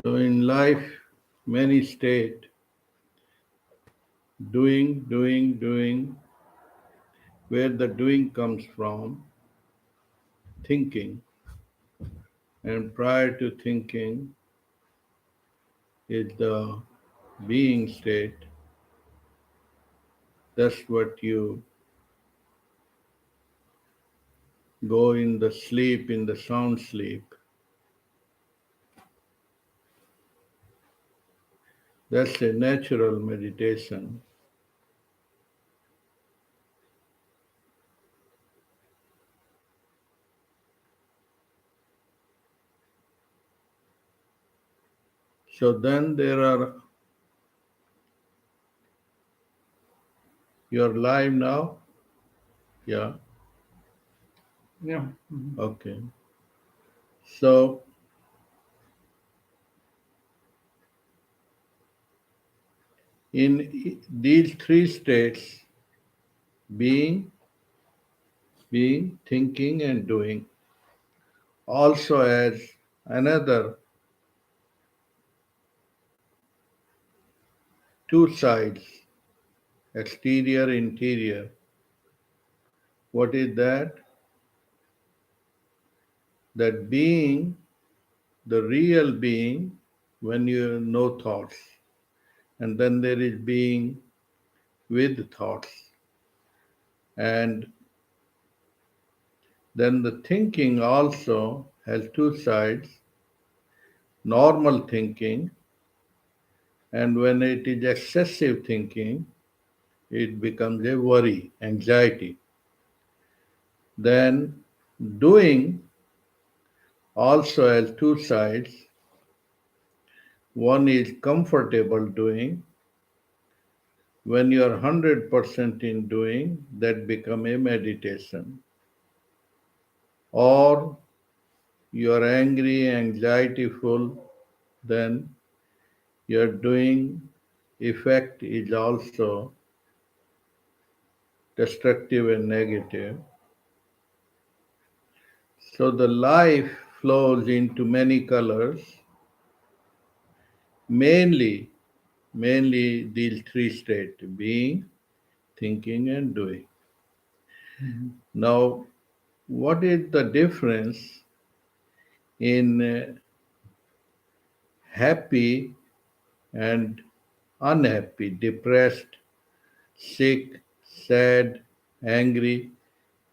So in life, many state doing, where the doing comes from, thinking, and prior to thinking is the being state. That's what you go in the sleep, in the sound sleep. That's a natural meditation. So then there are, you're live now? Yeah, Yeah. Mhm. okay. So in these three states, being, thinking, and doing, also has another two sides, exterior, interior. What is that? That being, the real being, when you have no thoughts. And then there is being with thoughts. And then the thinking also has two sides, normal thinking, and when it is excessive thinking, it becomes a worry, anxiety. Then doing also has two sides. One is comfortable doing. When you are 100% in doing, that become a meditation. Or you are angry, anxietyful, then your doing effect is also destructive and negative. So the life flows into many colors, mainly, mainly these three states, being, thinking, and doing. Mhm. Now, what is the difference in happy and unhappy, depressed, sick, sad, angry?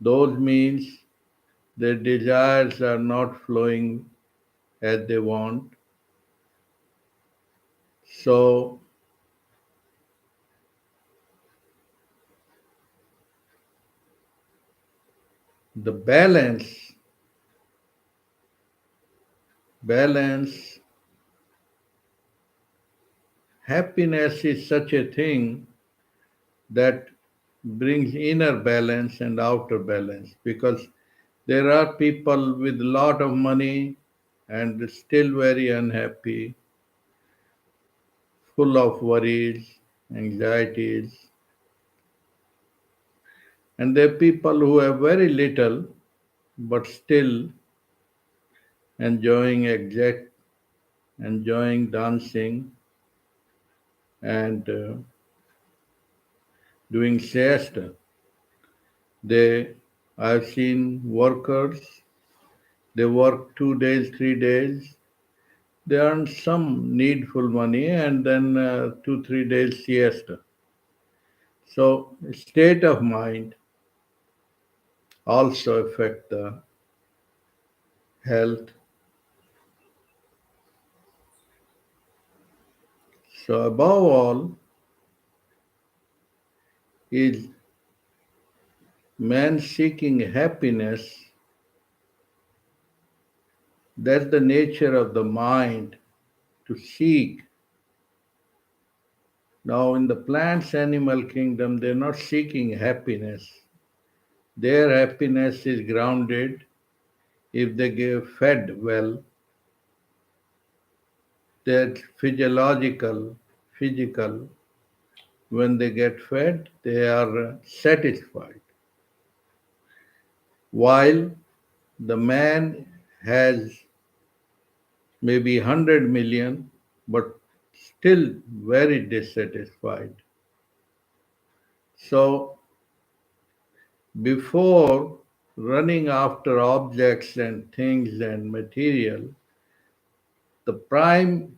Those means their desires are not flowing as they want. So the balance, happiness is such a thing that brings inner balance and outer balance, because there are people with a lot of money and still very unhappy, full of worries, anxieties. And there are people who have very little but still enjoying enjoying dancing and doing siesta. They, I've seen workers, they work 2 days, 3 days, they earn some needful money and then 2, 3 days siesta. So state of mind also affect the health. So above all is man seeking happiness. That's the nature of the mind, to seek. Now in the plants animal kingdom, they're not seeking happiness. Their happiness is grounded if they get fed well. They're physical. When they get fed, they are satisfied. While the man has maybe 100 million, but still very dissatisfied. So, before running after objects and things and material, the prime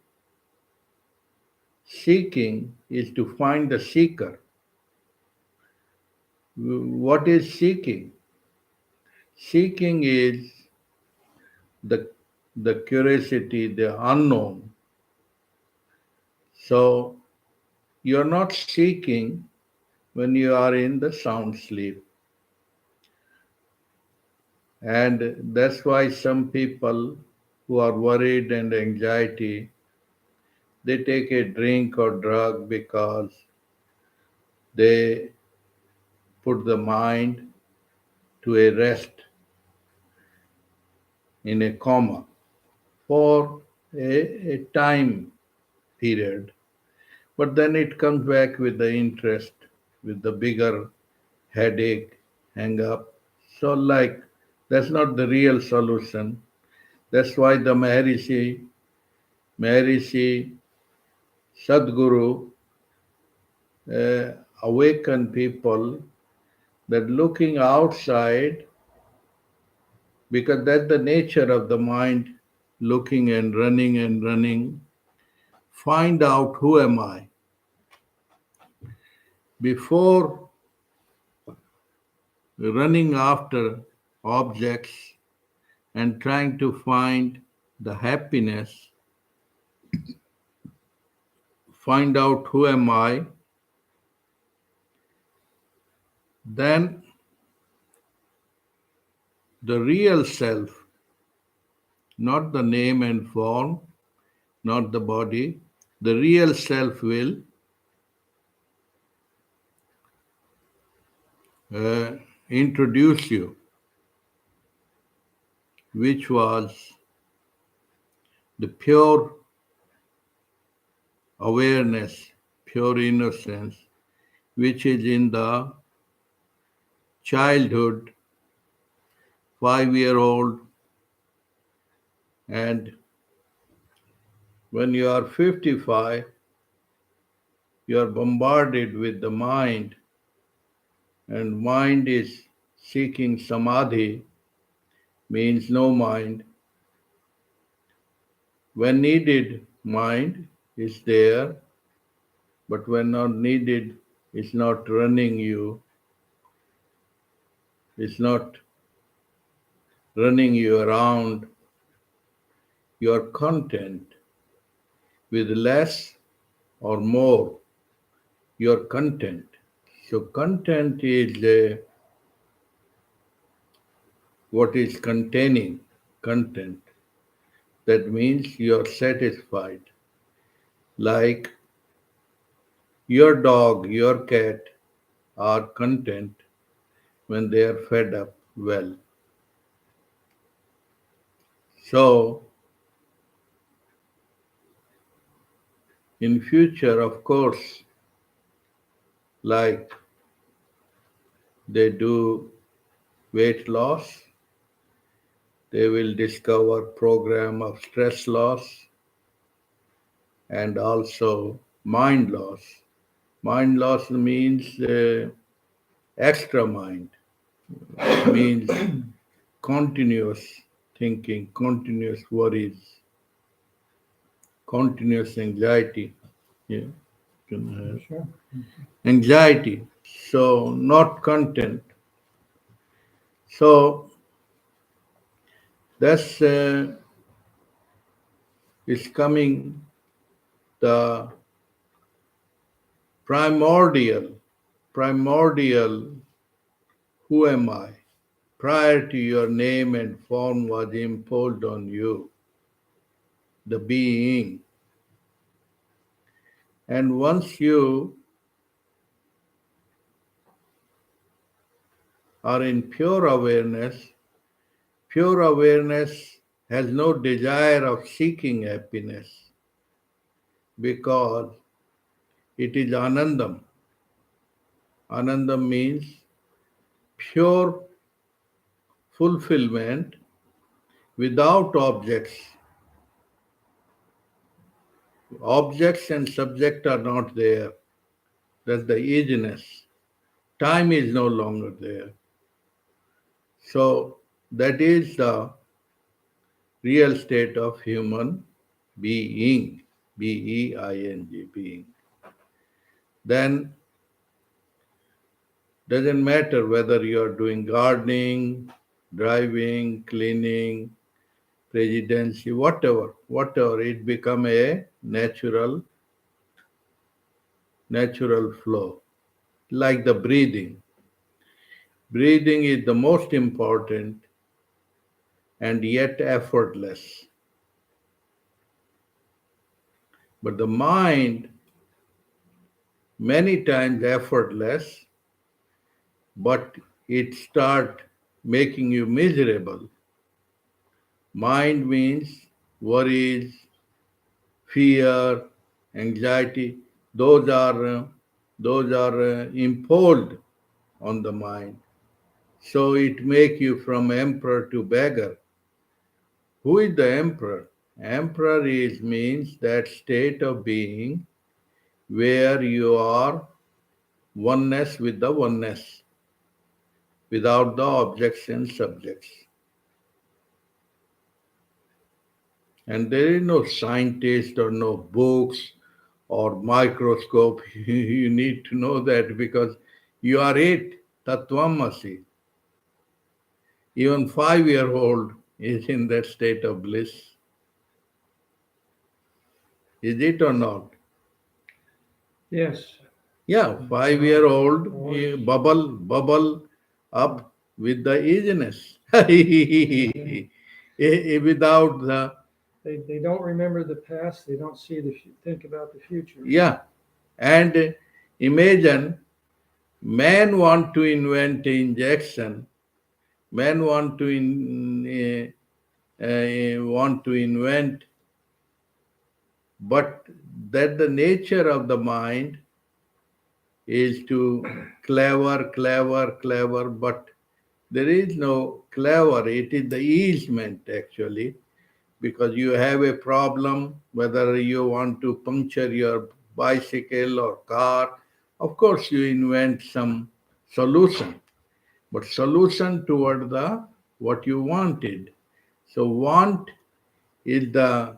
seeking is to find the seeker. What is seeking? Seeking is the, the curiosity, the unknown. So, you're not seeking when you are in the sound sleep. And that's why some people who are worried and anxiety, they take a drink or drug because they put the mind to a rest in a coma for a time period. But then it comes back with the interest, with the bigger headache, hang up. So, like, that's not the real solution. That's why the Maharishi Sadguru awaken people that looking outside, because that's the nature of the mind, looking and running, find out who am I. Before running after objects and trying to find the happiness, find out who am I, then the real self, not the name and form, not the body, the real self will uh, introduce you, which was the pure awareness, pure innocence, which is in the childhood, 5-year old, and when you are 55, you are bombarded with the mind, and mind is seeking samadhi, means no mind. When needed, mind is there, but when not needed, it's not running you, it's not running you around. Your content with less or more, your content. So, content is what is containing content. That means you are satisfied. Like your dog, your cat are content when they are fed up well. So, in future, of course, like they do weight loss, they will discover program of stress loss and also mind loss. Mind loss means extra mind, means continuous thinking, continuous worries, continuous anxiety. Yeah, can Sure. anxiety. So not content. So that's is coming the primordial. Who am I? Prior to your name and form was imposed on you, the being. And once you are in pure awareness has no desire of seeking happiness because it is Anandam. Anandam means pure fulfillment without objects. Objects and subject are not there. That's the easiness. Time is no longer there. So that is the real state of human being. Being, being. Then doesn't matter whether you are doing gardening, driving, cleaning, presidency, whatever, it become a natural flow. Like the breathing. Breathing is the most important and yet effortless. But the mind, many times effortless, but it start making you miserable. Mind means worries, fear, anxiety. Those are imposed on the mind. So it make you from emperor to beggar. Who is the emperor? Emperor is means that state of being where you are oneness with the oneness, without the objects and subjects. And there is no scientist or no books or microscope. You need to know that because you are it, Tattvamasi. Even 5-year old is in that state of bliss. Is it or not? Yes. Yeah, 5-year old bubble up with the easiness. Without the They don't remember the past. They don't see think about the future. yeah. And imagine man want to invent injection, man want to invent, but that the nature of the mind is to clever, but there is no clever. It is the easement actually, because you have a problem, whether you want to puncture your bicycle or car, of course you invent some solution, but solution toward the what you wanted. So want is the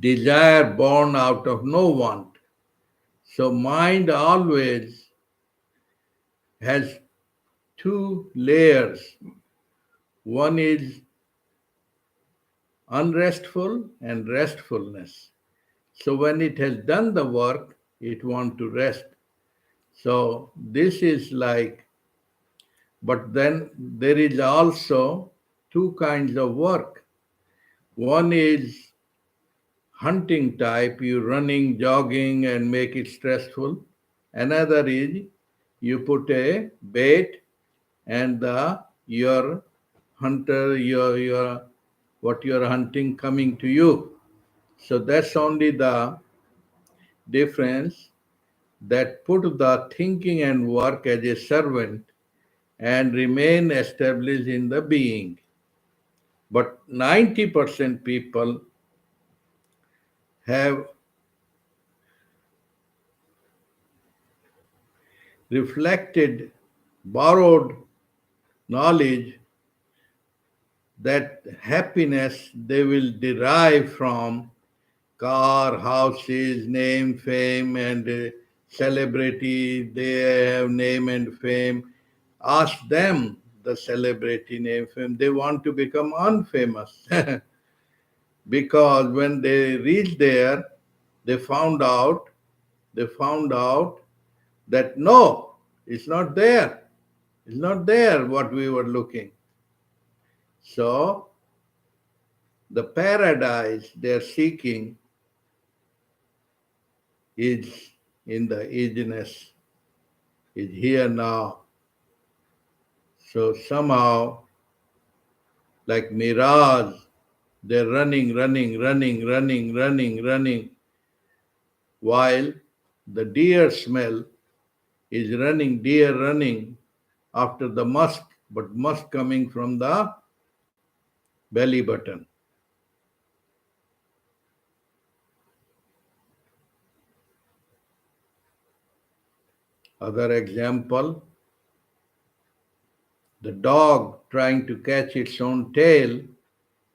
desire born out of no want. So mind always has two layers. One is unrestful and restfulness. So when it has done the work, it wants to rest. So this is like, but then there is also two kinds of work. One is hunting type, you running, jogging, and make it stressful. Another is you put a bait and the your hunter, your what you are hunting coming to you. So that's only the difference, that put the thinking and work as a servant and remain established in the being. But 90% people have reflected, borrowed knowledge that happiness they will derive from car, houses, name, fame, and celebrity. They have name and fame. Ask them the celebrity name, fame. They want to become unfamous because when they reached there, they found out, they found out that no, it's not there. It's not there what we were looking. So the paradise they're seeking is in the ageness, is here now. So somehow, like mirage, they're running, while the deer smell is deer running after the musk, but musk coming from the belly button. Other example, the dog trying to catch its own tail,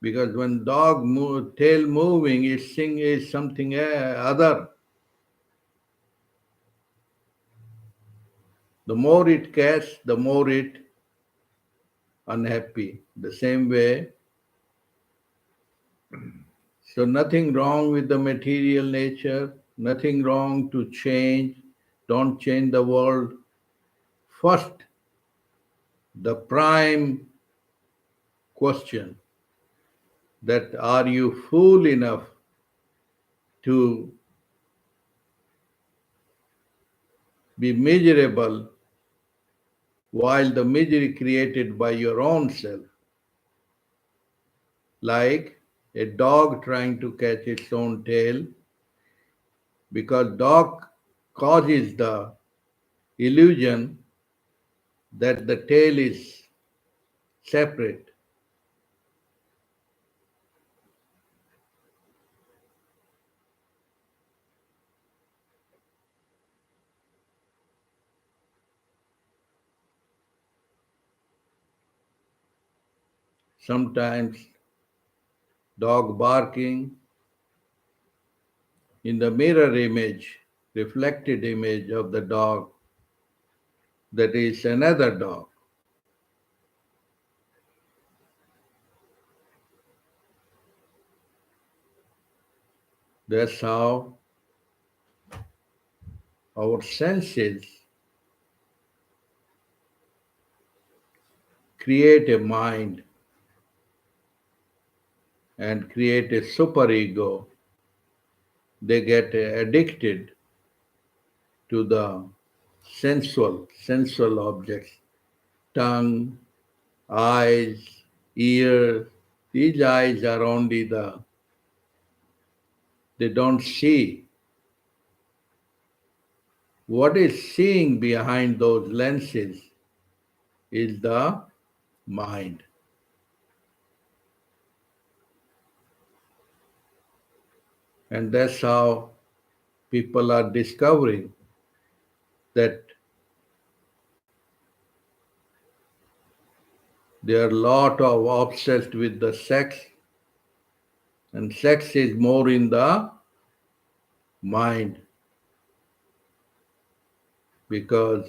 because when tail moving, its thing is something other. The more it catches, the more it unhappy. The same way, so nothing wrong with the material nature, nothing wrong to change. Don't change the world. First, the prime question, that are you fool enough to be miserable while the misery created by your own self, like a dog trying to catch its own tail, because dog causes the illusion that the tail is separate. Sometimes dog barking in the mirror image, reflected image of the dog, that is another dog. That's how our senses create a mind and create a superego. They get addicted to the sensual objects, tongue, eyes, ears. These eyes are only they don't see. What is seeing behind those lenses is the mind. And that's how people are discovering that they are a lot of obsessed with the sex, and sex is more in the mind, because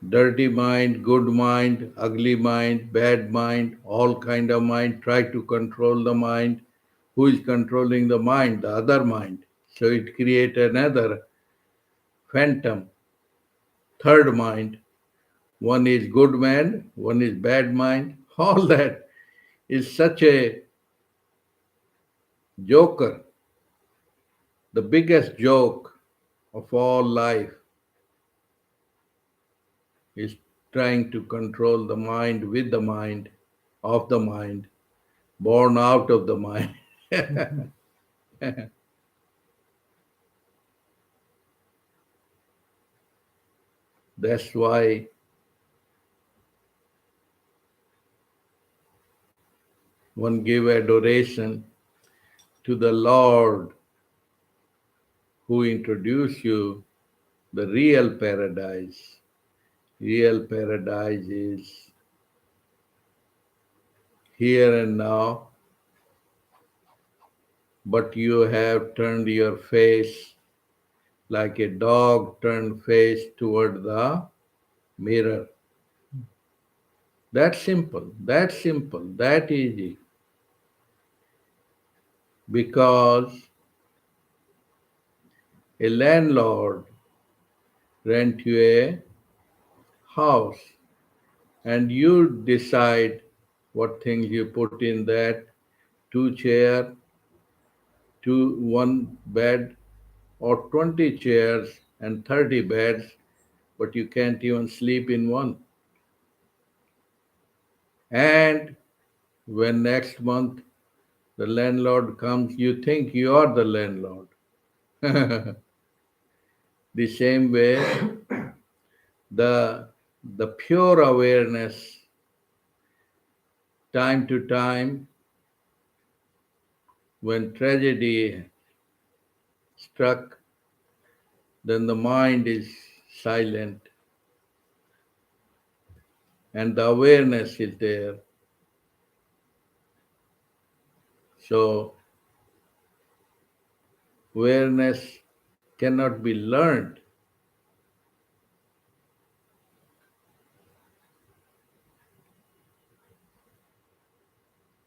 dirty mind, good mind, ugly mind, bad mind, all kind of mind try to control the mind. Who is controlling the mind? The other mind. So it creates another phantom, third mind. One is good mind, one is bad mind. All that is such a joker, the biggest joke of all life is trying to control the mind with the mind, of the mind, born out of the mind. That's why one give adoration to the Lord who introduced you the real paradise. Real paradise is here and now, but you have turned your face like a dog turned face toward the mirror. That simple, that easy. Because a landlord rent you a house and you decide what things you put in that, two chair, one bed, or 20 chairs and 30 beds, but you can't even sleep in one. And when next month the landlord comes, you think you are the landlord. The same way, the pure awareness, time to time, when tragedy struck, then the mind is silent, and the awareness is there. So, awareness cannot be learned.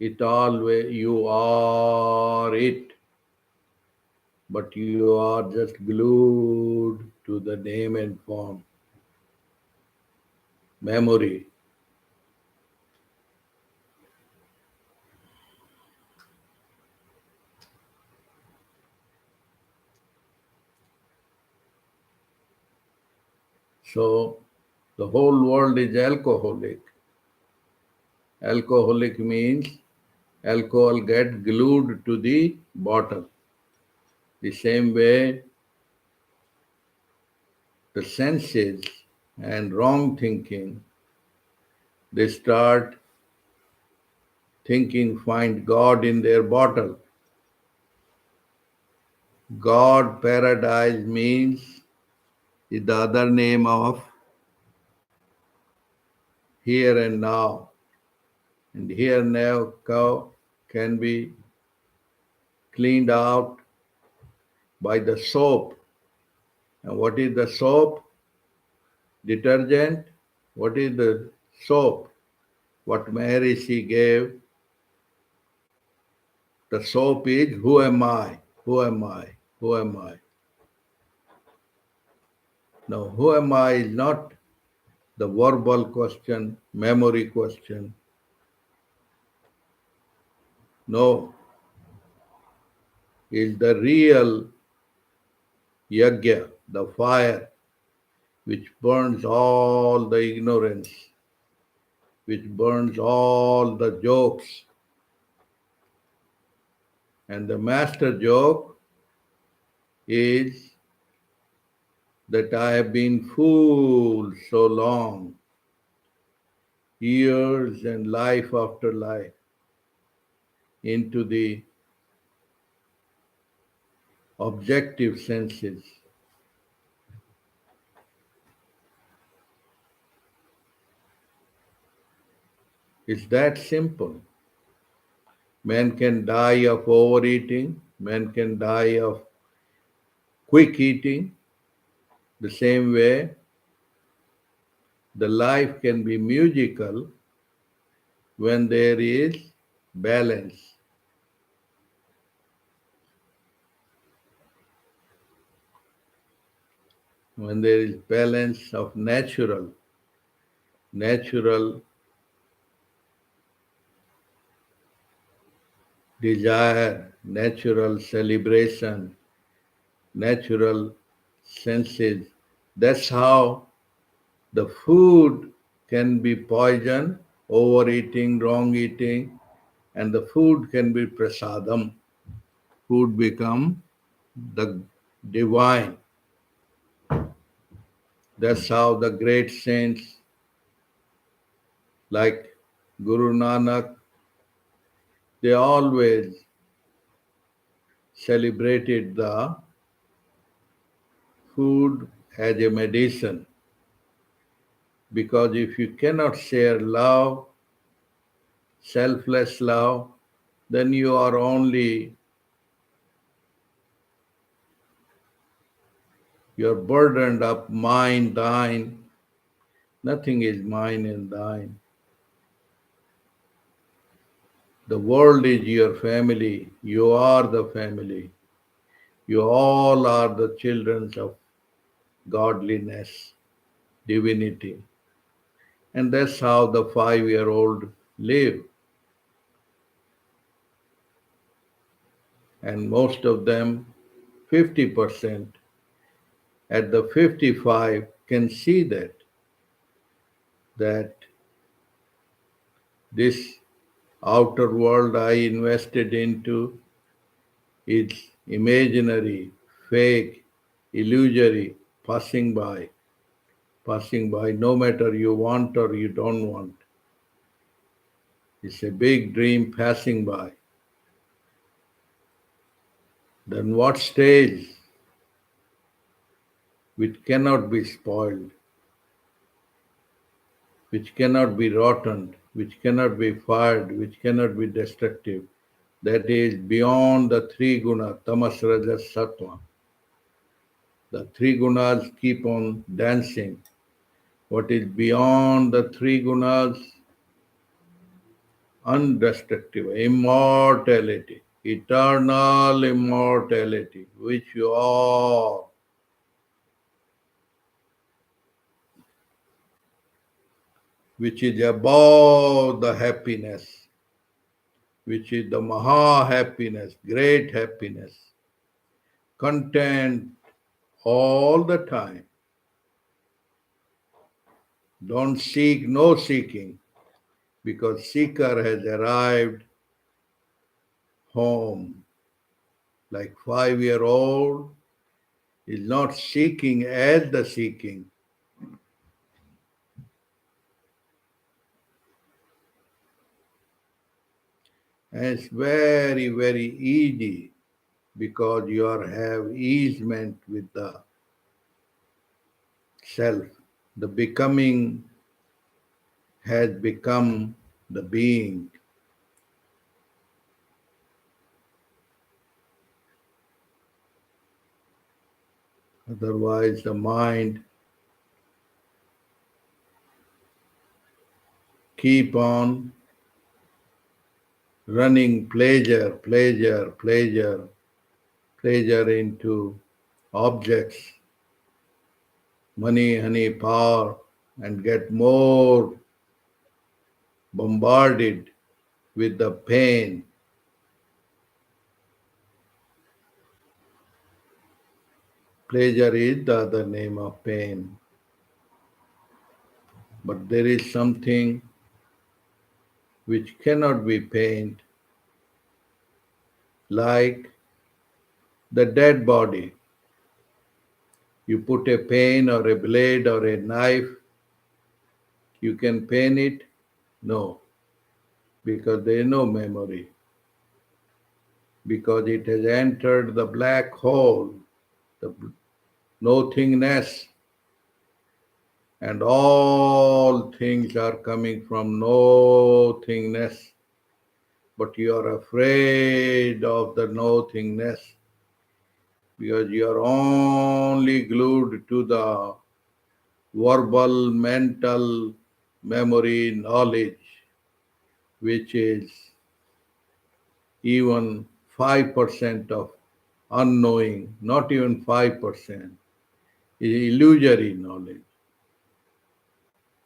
It always, you are it, but you are just glued to the name and form, memory. So, the whole world is alcoholic. Alcoholic means alcohol get glued to the bottle. The same way the senses and wrong thinking, they start thinking find God in their bottle. God paradise means is the other name of here and now. And here now can be cleaned out by the soap. And what is the soap? Detergent. What is the soap? What Maharishi gave, the soap is who am I? Who am I? Who am I? Now, who am I is not the verbal question, memory question. No, is the real yagya, the fire which burns all the ignorance, which burns all the jokes. And the master joke is that I have been fooled so long, years and life after life, into the objective senses. It's that simple. Man can die of overeating, man can die of quick eating. The same way, the life can be musical when there is balance, when there is balance of natural desire, natural celebration, natural senses. That's how the food can be poison, overeating, wrong eating, and the food can be prasadam. Food become the divine. That's how the great saints like Guru Nanak, they always celebrated the food as a medicine. Because if you cannot share love, selfless love, then you are only, you're burdened up, mine, thine. Nothing is mine and thine. The world is your family. You are the family. You all are the children of godliness, divinity. And that's how the 5-year-old live. And most of them, 50%, at the 55, can see that this outer world I invested into is imaginary, fake, illusory, passing by, no matter you want or you don't want. It's a big dream passing by. Then what stays? which cannot be spoiled, which cannot be rotten, which cannot be fired, which cannot be destructive. That is beyond the three guna, tamas, rajas, sattva. The three gunas keep on dancing. What is beyond the three gunas? Indestructible, immortality, eternal immortality, which you are, which is above the happiness, which is the Maha happiness, great happiness, content all the time. Don't seek, no seeking, because seeker has arrived home. Like 5-year old is not seeking as the seeking. And it's very, very easy because you have easement with the self. The becoming has become the being. Otherwise, the mind keep on running pleasure, pleasure, pleasure, pleasure into objects, money, honey, power, and get more bombarded with the pain. Pleasure is the other name of pain. But there is something which cannot be pained, like the dead body. You put a pen or a blade or a knife, you can paint it? No, because there is no memory, because it has entered the black hole, the nothingness, and all things are coming from nothingness. But you are afraid of the nothingness because you are only glued to the verbal, mental memory knowledge, which is even 5% of unknowing, not even 5%, is illusory knowledge.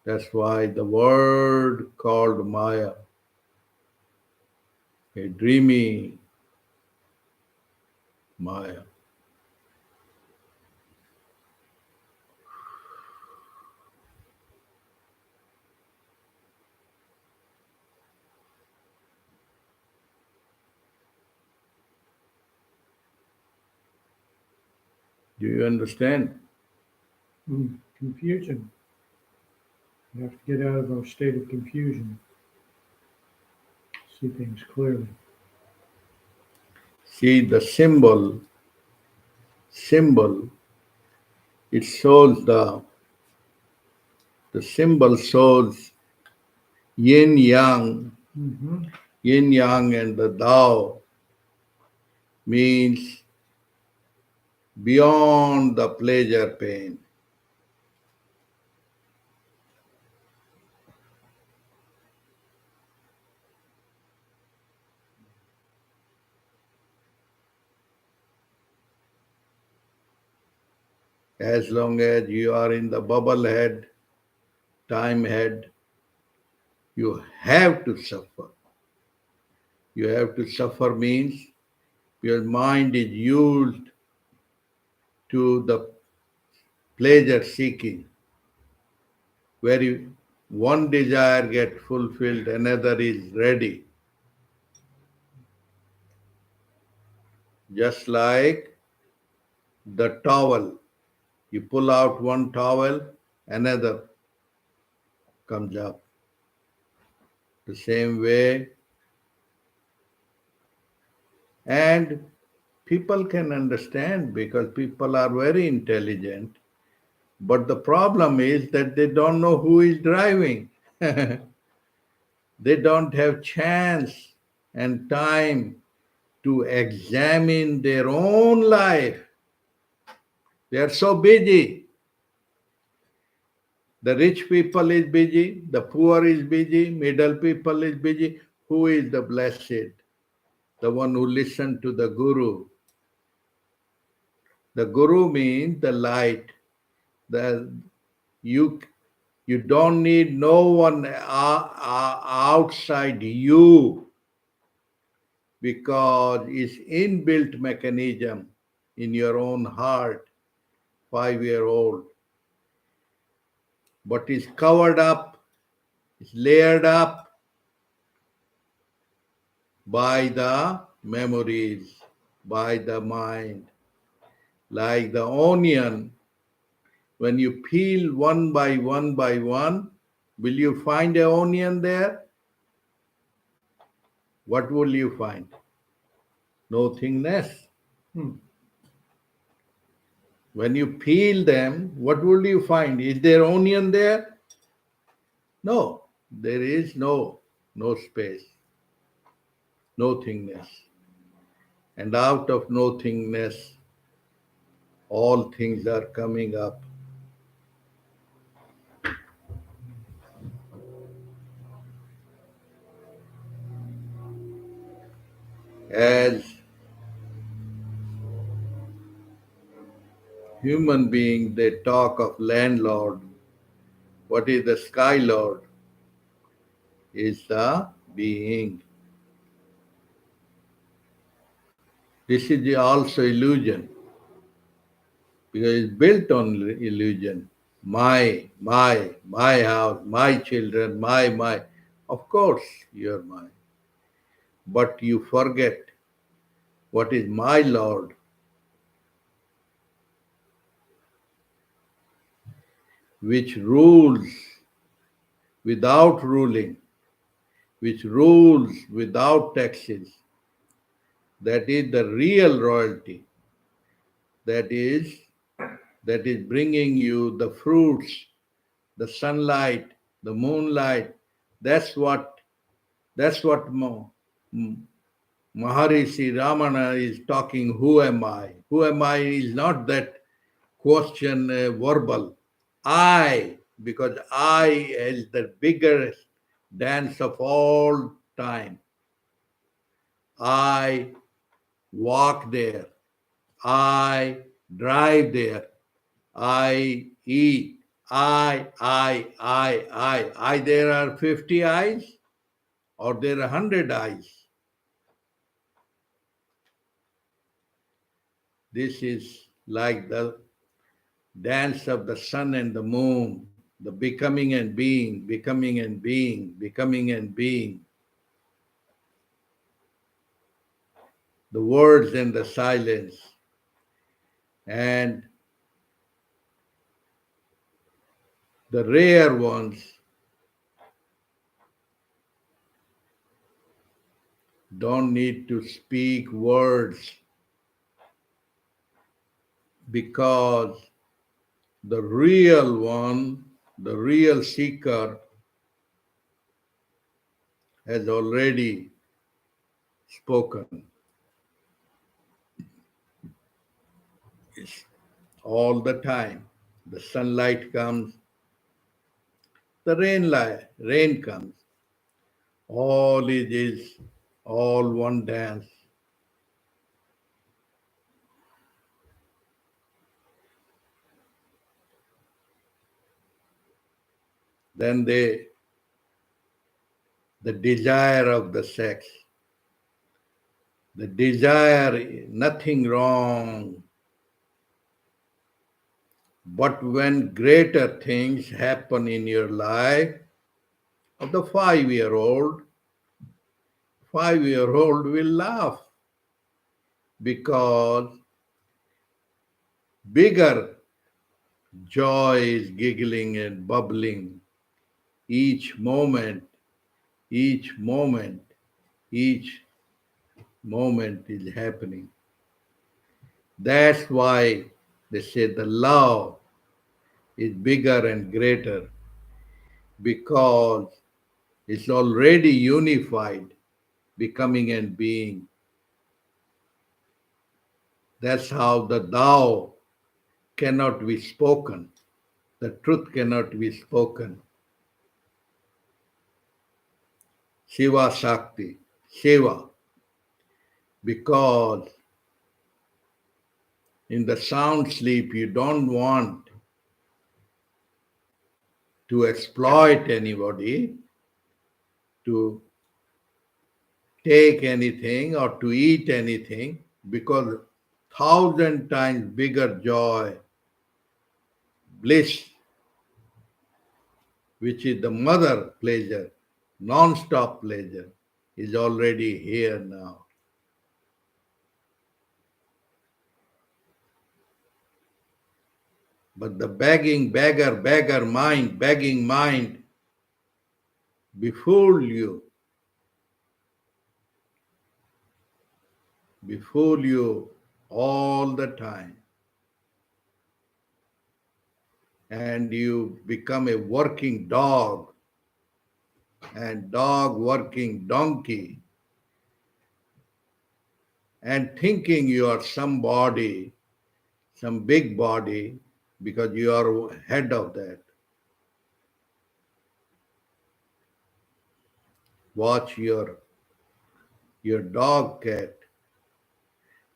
That's why the word called Maya, a dreamy Maya. Do you understand? Confusion. We have to get out of our state of confusion, see things clearly. See the symbol, it shows the symbol shows yin yang, Mm-hmm. yin yang and the Tao means beyond the pleasure pain. As long as you are in the bubble head, time head, you have to suffer. You have to suffer means your mind is used to the pleasure seeking, where one desire gets fulfilled, another is ready. Just like the towel, you pull out one towel, another comes up. The same way, and people can understand because people are very intelligent. But the problem is that they don't know who is driving. They don't have chance and time to examine their own life. They are so busy. The rich people is busy, the poor is busy, middle people is busy. Who is the blessed? The one who listened to the Guru. The Guru means the light. The you you don't need no one outside you because it's inbuilt mechanism in your own heart, 5-year old, but it's covered up, it's layered up by the memories, by the mind. Like the onion, when you peel one by one, will you find an onion there? What will you find? Nothingness. Hmm. When you peel them, what will you find? Is there onion there? No, there is no space, nothingness. And out of nothingness, all things are coming up. As human beings, they talk of landlord. What is the sky lord? Is the being. This is also illusion because it's built on illusion. My house, my children, my. Of course, you're mine. But you forget what is my Lord, which rules without ruling, which rules without taxes. That is the real royalty. That is that is bringing you the fruits, the sunlight, the moonlight. That's what that's what Maharishi Ramana is talking. Who am I? Who am I is not that question verbal. I, because I is the biggest dance of all time. I walk there. I drive there. I eat. I. There are 50 eyes or there are 100 eyes. This is like the dance of the sun and the moon, the becoming and being, becoming and being, becoming and being, the words and the silence. And the rare ones don't need to speak words because the real one, the real seeker, has already spoken. It's all the time. The sunlight comes, the rain comes. All it is, all one dance. Then the desire of the sex, the desire, nothing wrong. But when greater things happen in your life, of the 5-year old will laugh because bigger joy is giggling and bubbling each moment, each moment, each moment is happening. That's why they say the love is bigger and greater because it's already unified, becoming and being. That's how the Tao cannot be spoken. The truth cannot be spoken. Shiva Shakti, Shiva, because in the sound sleep you don't want to exploit anybody, to take anything or to eat anything, because thousand times bigger joy, bliss, which is the mother pleasure, non-stop pleasure, is already here now. But the begging mind befool you, befool you all the time. And you become a working dog, and dog working donkey, and thinking you are somebody, some big body, because you are head of that. Watch your dog cat.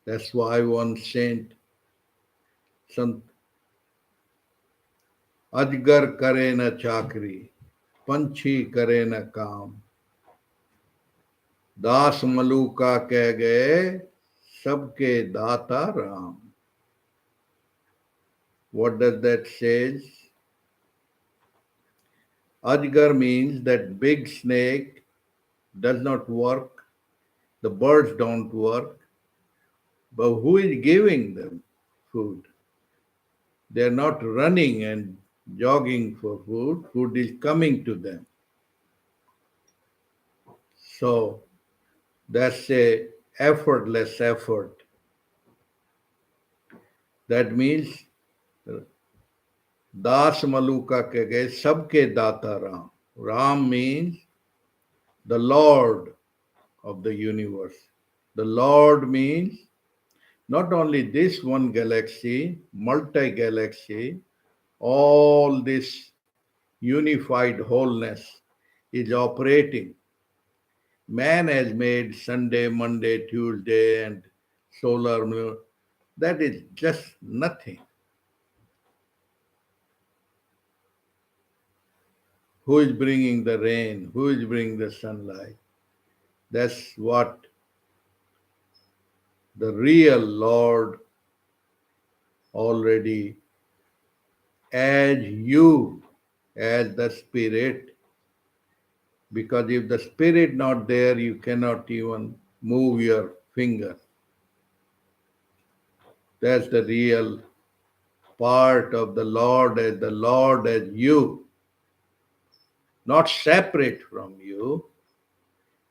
That's why one saint, some अजगर करे न चाकरी, पंछी करे न काम, दास मलूका कह गए, सबके दाता Ram. What does that say? Ajgar means that big snake does not work, the birds don't work, but who is giving them food? They are not running and jogging for food, food is coming to them. So that's a effortless effort. That means Das Maluka ke gaye sabke data Ram. Ram means the Lord of the universe. The Lord means not only this one galaxy, multi-galaxy, all this unified wholeness is operating. Man has made Sunday, Monday, Tuesday, and solar moon. That is just nothing. Who is bringing the rain? Who is bringing the sunlight? That's what the real Lord already, as you, as the spirit, because if the spirit not there, you cannot even move your finger. That's the real part of the Lord as you, not separate from you,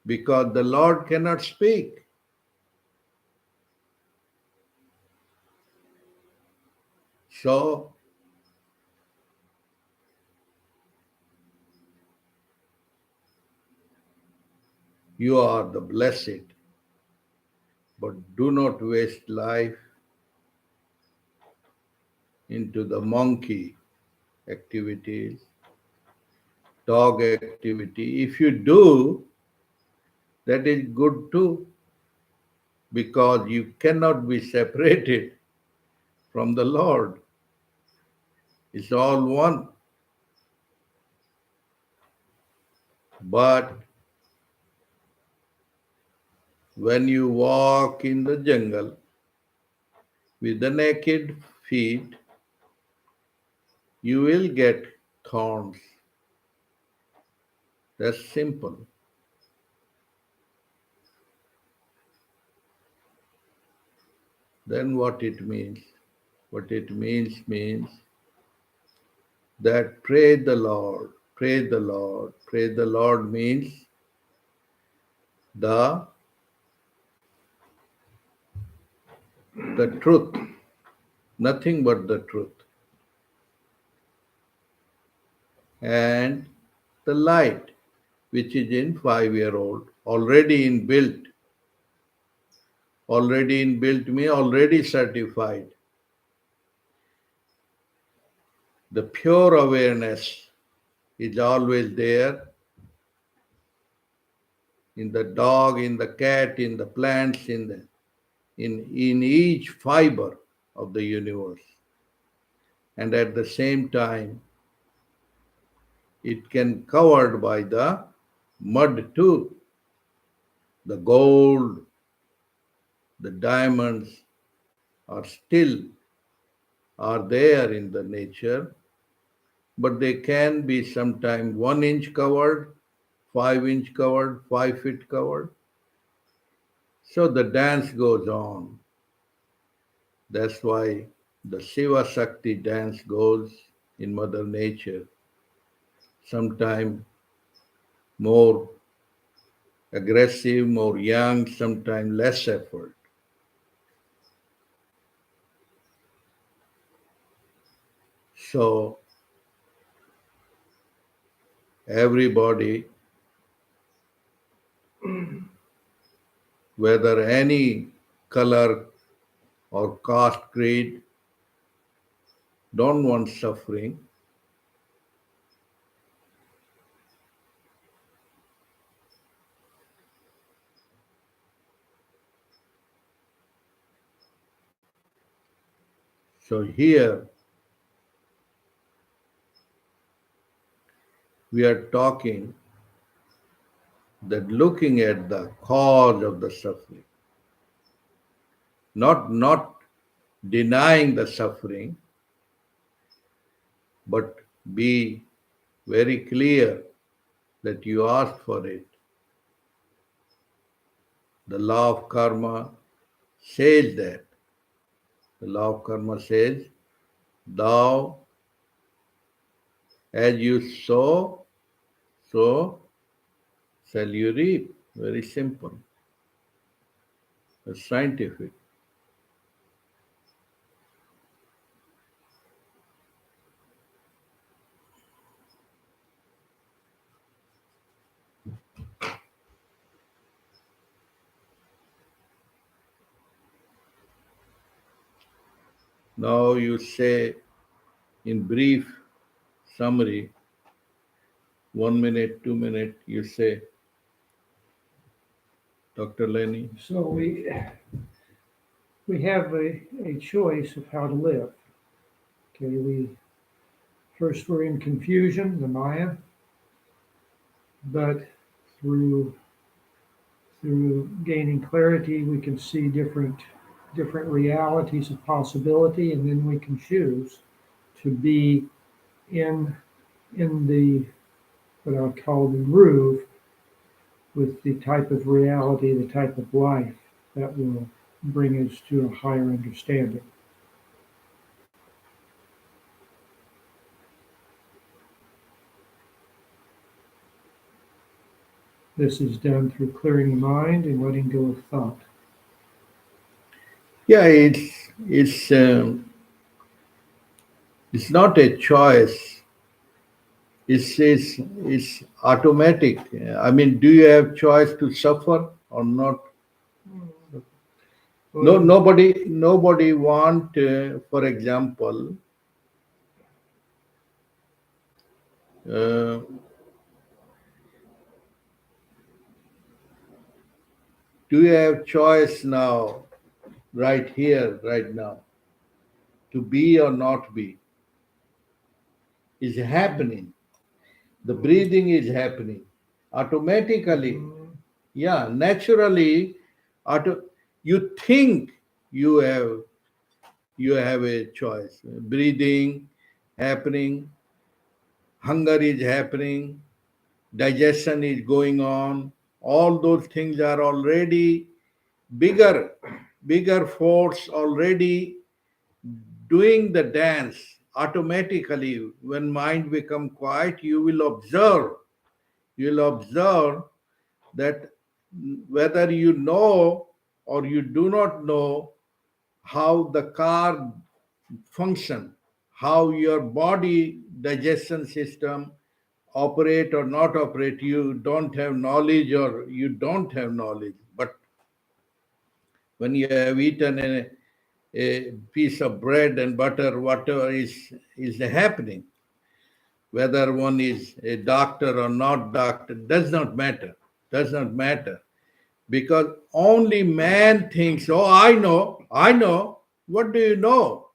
because the Lord cannot speak. So you are the blessed, but do not waste life into the monkey activities, dog activity. If you do, that is good too, because you cannot be separated from the Lord. It's all one. But when you walk in the jungle with the naked feet, you will get thorns. That's simple. Then what it means? What it means that praise the Lord, praise the Lord. Praise the Lord means the truth, nothing but the truth. and the light, which is in 5-year old, already inbuilt me, already certified. The pure awareness is always there in the dog, in the cat, in the plants, in each fiber of the universe. And at the same time, it can covered by the mud too. The gold, the diamonds are still are there in the nature, but they can be sometime 1 inch covered, 5 inch covered, 5 feet covered. So the dance goes on. That's why the Shiva Shakti dance goes in Mother Nature. Sometime more aggressive, more young, sometime less effort. So everybody, whether any color or caste, creed, don't want suffering. So here we are talking that looking at the cause of the suffering, not denying the suffering, but be very clear that you asked for it. The law of karma says that. The law of karma says, thou as you sow, so shall you reap. Very simple. It's scientific. Now you say in brief summary, 1 minute, 2 minute, you say, Dr. Lenny. So we have a choice of how to live. Okay, first we're in confusion, the Maya, but through gaining clarity, we can see different realities of possibility, and then we can choose to be in the what I would call the groove with the type of reality, the type of life that will bring us to a higher understanding. This is done through clearing the mind and letting go of thought. Yeah, it's not a choice. It's automatic. I mean, do you have choice to suffer or not? No, Well, nobody want. For example, uh, do you have choice now, right here, right now, to be or not be? Is happening. The breathing is happening automatically. Yeah, naturally. Auto, you think you have you have a choice. Breathing happening, hunger is happening, digestion is going on. All those things are already bigger, bigger force already doing the dance automatically. When mind become quiet, you will observe that whether you know or you do not know how the car function, how your body digestion system, operate or not operate, you don't have knowledge or you don't have knowledge. But when you have eaten a piece of bread and butter, whatever is happening, whether one is a doctor or not doctor, does not matter. Does not matter. Because only man thinks, oh, I know, I know. What do you know?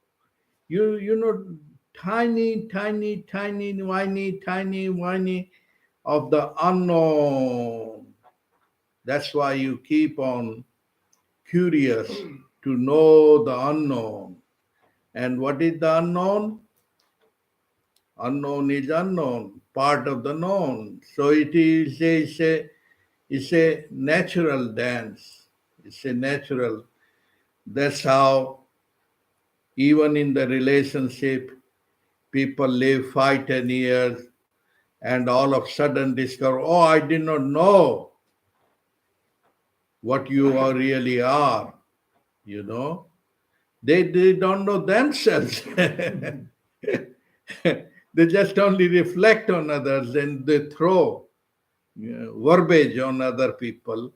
You know tiny, tiny, tiny, whiny of the unknown. That's why you keep on curious to know the unknown. And what is the unknown? Unknown is unknown, part of the known. So it's a natural dance. It's a natural. That's how even in the relationship, people live 5, 10 years and all of a sudden discover, oh, I did not know what you are really are, you know. They don't know themselves. They just only reflect on others and they throw verbiage on other people.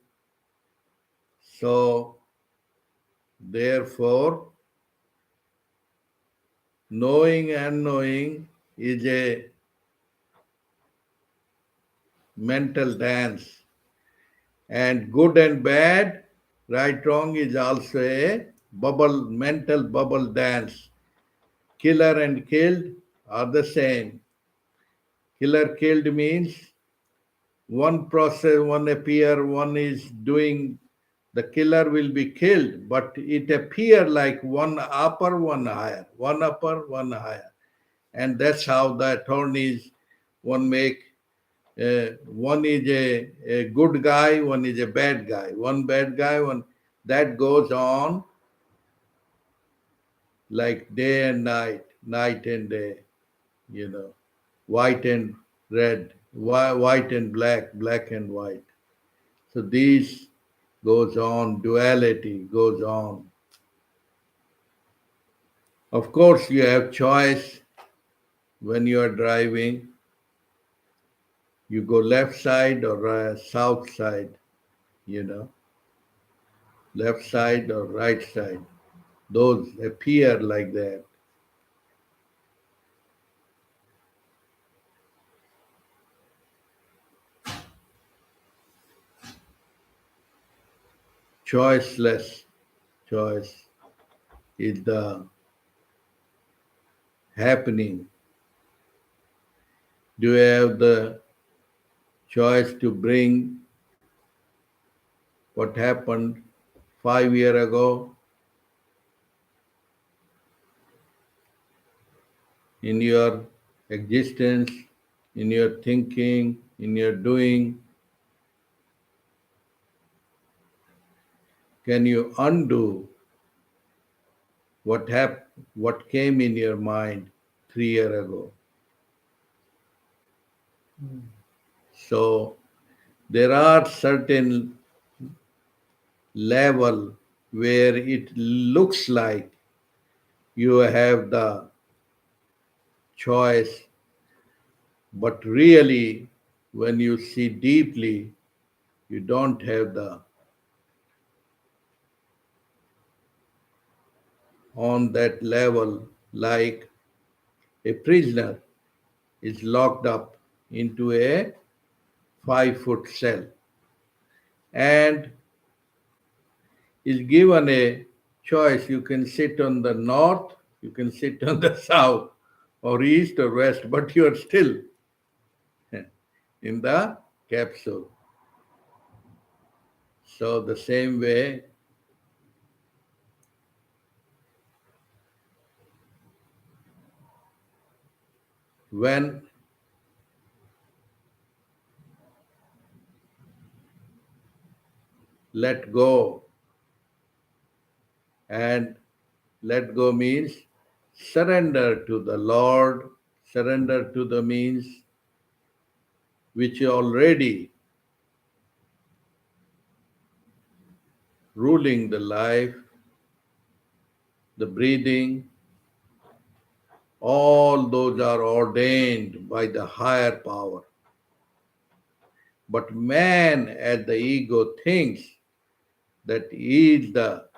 So, therefore, knowing and knowing is a mental dance, and good and bad, right wrong is also a mental bubble dance. Killer and killed are the same. Killer killed means one process, one appear, one is doing, the killer will be killed, but it appear like one upper, one higher, one upper, one higher. And that's how the attorneys, one make, one is a good guy, one is a bad guy, one bad guy, one, that goes on like day and night, night and day, you know, white and red, white and black, black and white. So these goes on, duality goes on. Of course, you have choice when you are driving. You go left side or south side, you know, left side or right side. Those appear like that. Choiceless choice is the happening. Do you have the choice to bring what happened 5 years ago in your existence, in your thinking, in your doing? Can you undo what came in your mind 3 years ago? So there are certain level where it looks like you have the choice, but really when you see deeply, you don't have the, on that level, like a prisoner is locked up into a 5 foot cell and is given a choice. You can sit on the north, you can sit on the south, or east or west, but you are still in the capsule. So, the same way, when let go, and let go means surrender to the Lord, surrender to the means which already ruling the life, the breathing, all those are ordained by the higher power. But man, as the ego thinks that he is the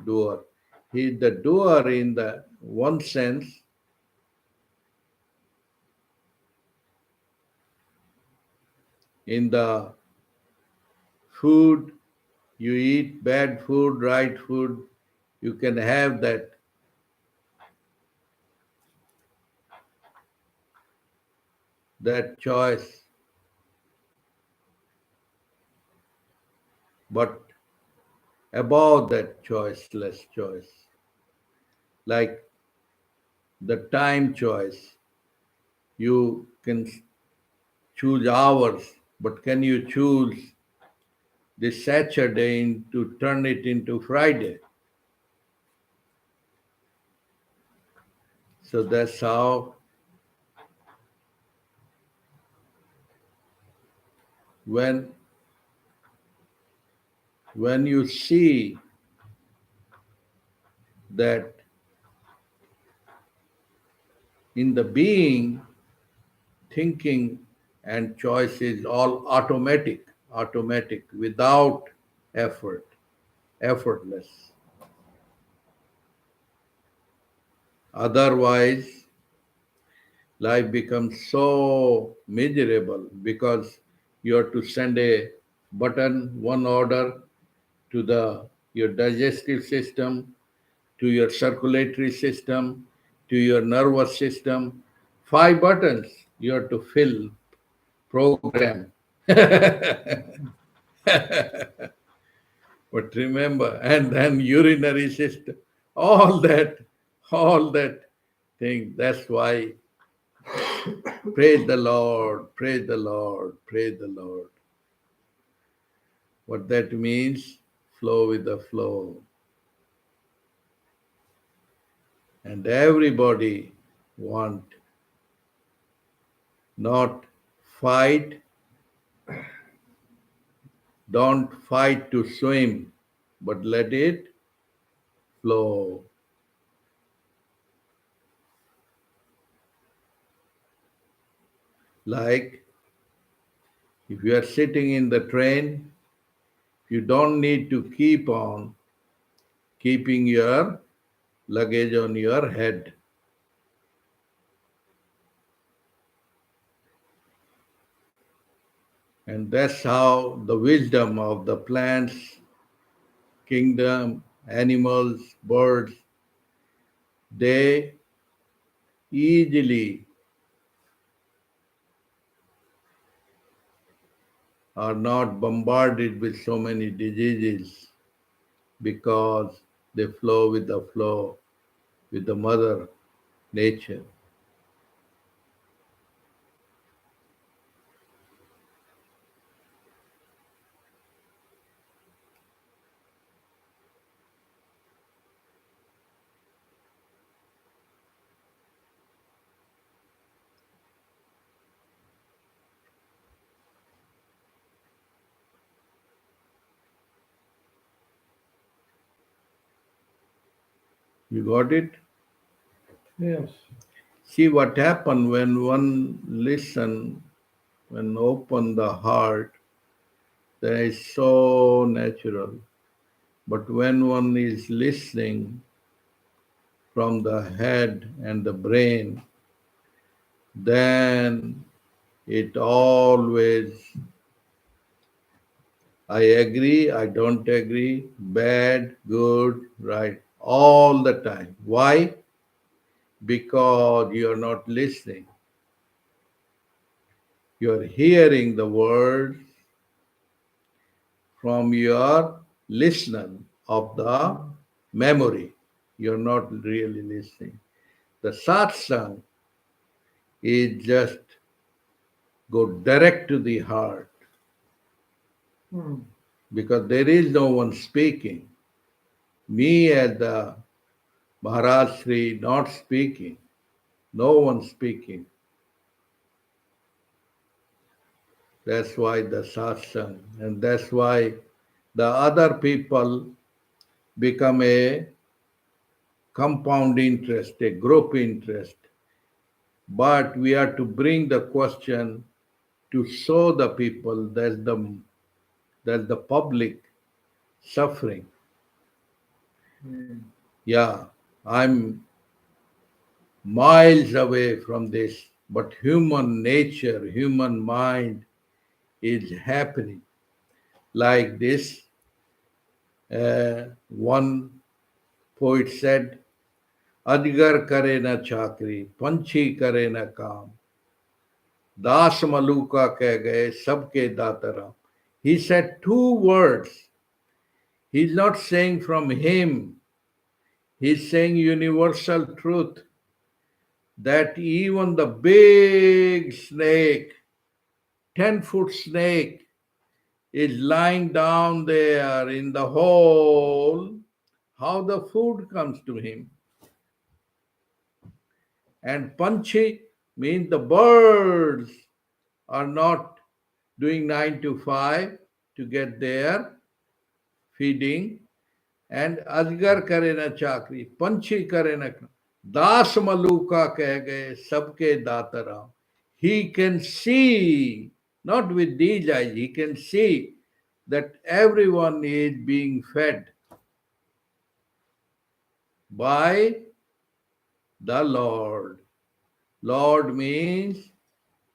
doer. He is the doer in the one sense, in the food, you eat bad food, right food, you can have that choice. But above that choiceless choice, like the time choice, you can choose hours, but can you choose this Saturday to turn it into Friday? So that's how when when you see that in the being, thinking and choice is all automatic, without effort, effortless. Otherwise, life becomes so miserable because you have to send a button, one order to the your digestive system, to your circulatory system, to your nervous system. Five buttons you have to fill, program. But remember, and then urinary system, all that, all that thing. That's why praise the Lord, praise the Lord, praise the Lord. What that means, flow with the flow. And everybody want not fight, don't fight to swim, but let it flow. Like if you are sitting in the train, you don't need to keep on keeping your luggage on your head. And that's how the wisdom of the plants, kingdom, animals, birds, they easily are not bombarded with so many diseases because they flow with the flow, with the mother nature. You got it? Yes. See what happened when one listen, when open the heart, that is so natural. But when one is listening from the head and the brain, then it always, I agree, I don't agree, bad, good, right, all the time. Why? Because you are not listening. You are hearing the words from your listener of the memory. You're not really listening. The satsang is just go direct to the heart Hmm. because there is no one speaking. Me as the Maharaj Sri not speaking, no one speaking. That's why the satsang, and that's why the other people become a compound interest, a group interest. But we are to bring the question to show the people that the public suffering. Mm. Yeah, I'm miles away from this, but human nature, human mind is happening like this. One poet said, Adgar kare na chakri, panchi kare na kaam, das maluka keh gaye, sabke dataram. He said two words. He's not saying from him, he's saying universal truth that even the big snake, 10-foot snake, is lying down there in the hole. How the food comes to him. And Panchi means the birds are not doing 9 to 5 to get their feeding. And Adgar kare na chakri, Panchi kare na Das Maluka keh gaye, sabke dataram. He can see, not with these eyes, he can see that everyone is being fed by the Lord. Lord means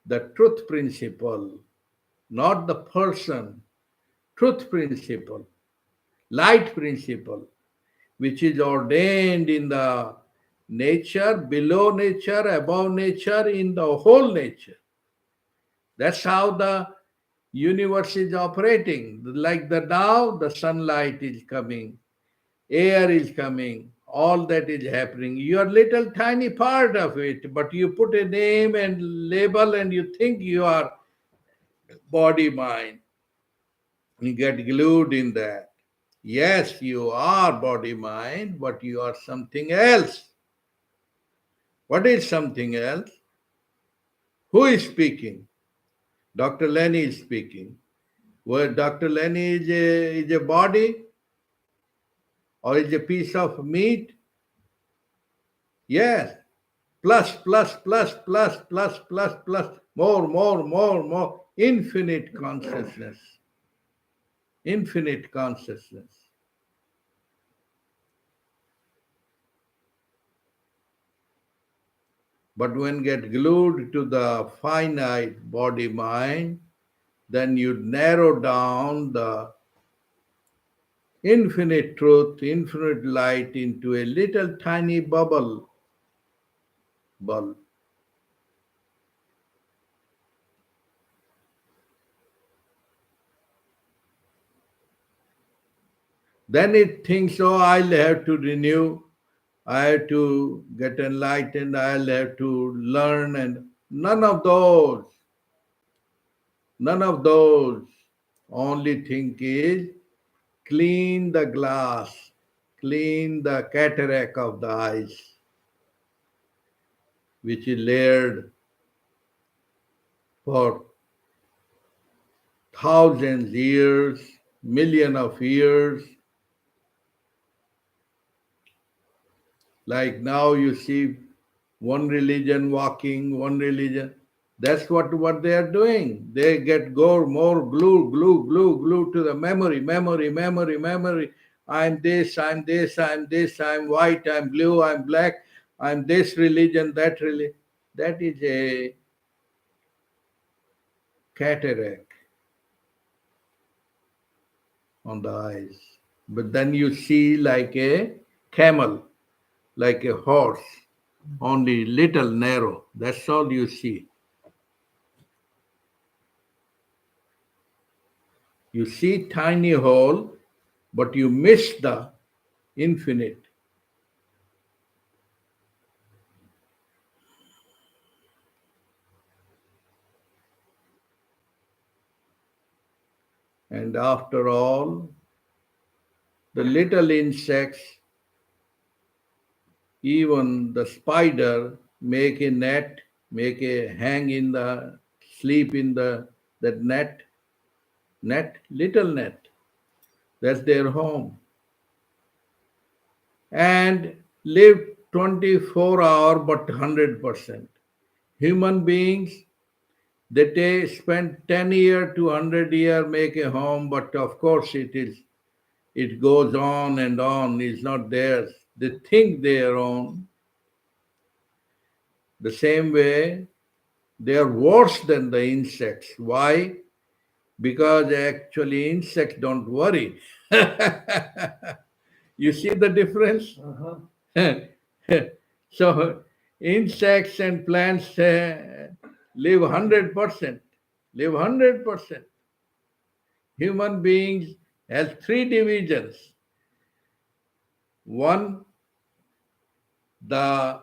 the truth principle, not the person, truth principle, light principle, which is ordained in the nature, below nature, above nature, in the whole nature. That's how the universe is operating. Like the now, the sunlight is coming, air is coming, all that is happening. You are little tiny part of it, but you put a name and label and you think you are body mind. You get glued in that. Yes, you are body mind, but you are something else. What is something else? Who is speaking? Dr. Lenny is speaking. Well, Dr. Lenny is a body or is a piece of meat? Yes. Plus, plus, plus, plus, plus, plus, plus, more, more, more, more. Infinite consciousness. Infinite consciousness. But when get glued to the finite body mind, then you narrow down the infinite truth, infinite light into a little tiny bubble bulb. Then it thinks, oh, I'll have to renew, I have to get enlightened, I'll have to learn, and none of those, none of those. Only thing is clean the glass, clean the cataract of the eyes, which is layered for thousands years, million of years. Like now you see one religion walking, one religion. That's what they are doing. They get more glue, glue, glue, glue to the memory, memory, memory, memory. I'm this, I'm this, I'm this, I'm white, I'm blue, I'm black, I'm this religion, that religion. That is a cataract on the eyes. But then you see like a camel, like a horse, only little narrow. That's all you see. You see tiny hole, but you miss the infinite. And after all, the little insects, even the spider, make a net, make a hang in the sleep in the that net, little net. That's their home. And live 24 hour but 100%. Human beings They spend 10 year to 100 year make a home, but of course it goes on and on. It's not theirs. They think they are own. The same way, they are worse than the insects. Why? Because actually insects don't worry. You see the difference? Uh-huh. So insects and plants live 100%, live 100%. Human beings has three divisions. One, the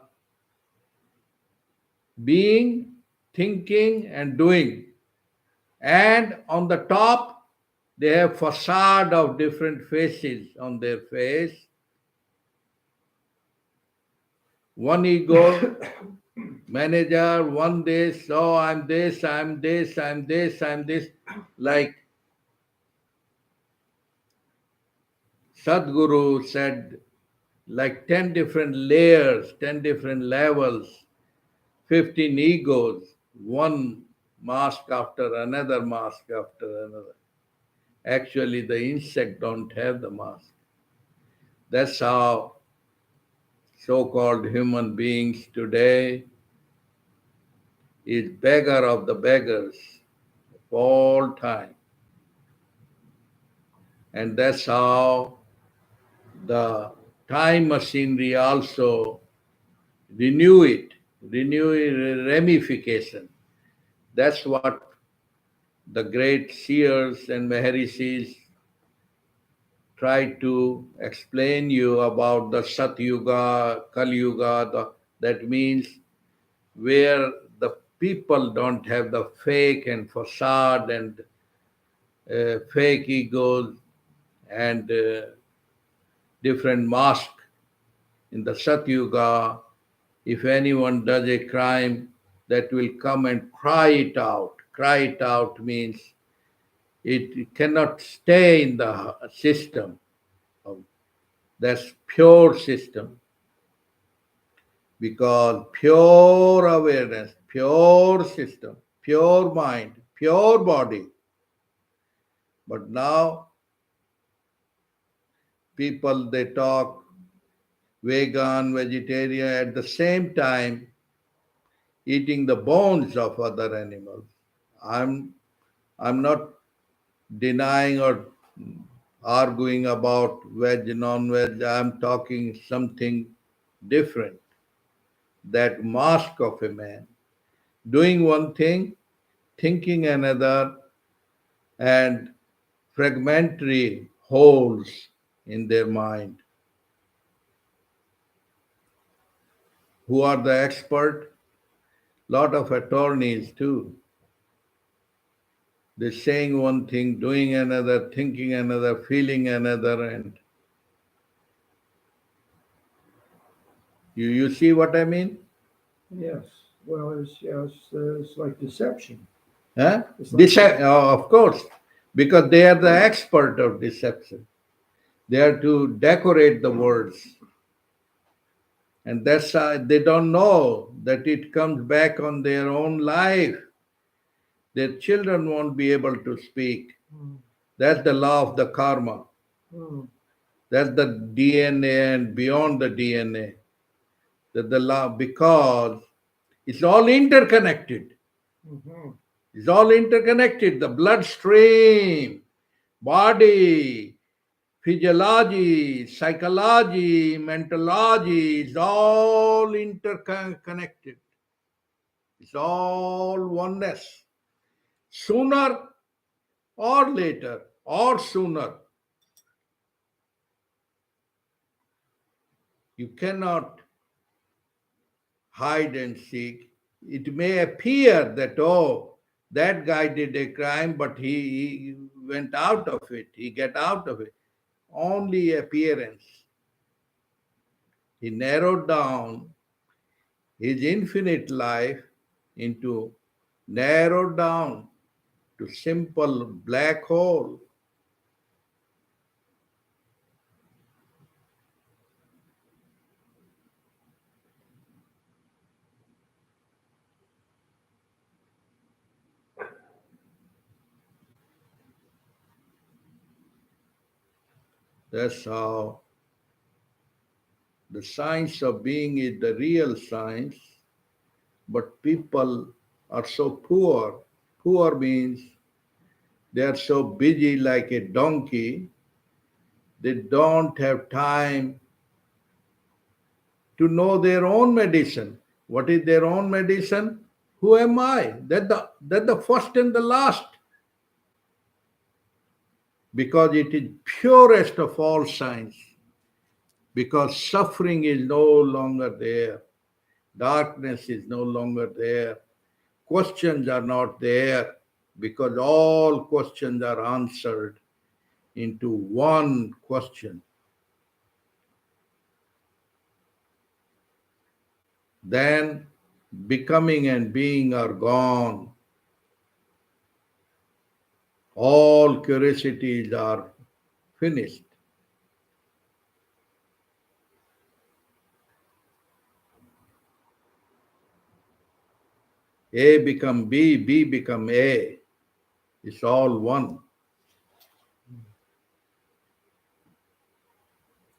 being, thinking and doing. And on the top, they have facade of different faces on their face. One ego, manager, one this, oh, I'm this, I'm this, I'm this, I'm this. Like Sadhguru said, like 10 different layers, 10 different levels, 15 egos, one mask after another mask after another. Actually, the insect don't have the mask. That's how so-called human beings today is beggar of the beggars of all time. And that's how the time machinery also renew ramification. That's what the great seers and Maharishis try to explain you about the Satyuga, Kali Yuga, that means where the people don't have the fake and facade and fake egos and different masks. In the Satyuga, if anyone does a crime, that will come and cry it out. Cry it out means it cannot stay in the system. That's pure system because pure awareness, pure system, pure mind, pure body. But now people they talk vegan, vegetarian at the same time eating the bones of other animals. I'm I'm not denying or arguing about veg, non-veg. I'm talking something different. That mask of a man doing one thing, thinking another, and fragmentary holes in their mind. Who are the expert? Lot of attorneys too. They're saying one thing, doing another, thinking another, feeling another, and you see what I mean? Yes. Well, it's like deception. Huh? It's like Of course, because they are the expert of deception. They are to decorate the words, and that's they don't know that it comes back on their own life. Their children won't be able to speak. mm, That's the law of the karma. mm, That's the DNA and beyond the DNA. That the law because it's all interconnected. mhm, It's all interconnected. The bloodstream, body, physiology, psychology, mentology is all interconnected. It's all oneness. Sooner or later, or sooner, you cannot hide and seek. It may appear that, oh, that guy did a crime, but he went out of it, he get out of it. Only appearance. He narrowed down his infinite life into narrowed down to simple black hole. That's how the science of being is the real science, but people are so poor. Poor means they are so busy like a donkey, they don't have time to know their own medicine. What is their own medicine? Who am I? That the first and the last, because it is purest of all science, because suffering is no longer there, darkness is no longer there, questions are not there, because all questions are answered into one question. Then becoming and being are gone. All curiosities are finished. A become B, B become A. It's all one.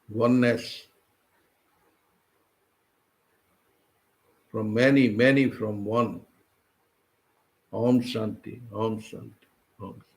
Oneness from many, many from one. Om Shanti, Om Shanti, Om Shanti.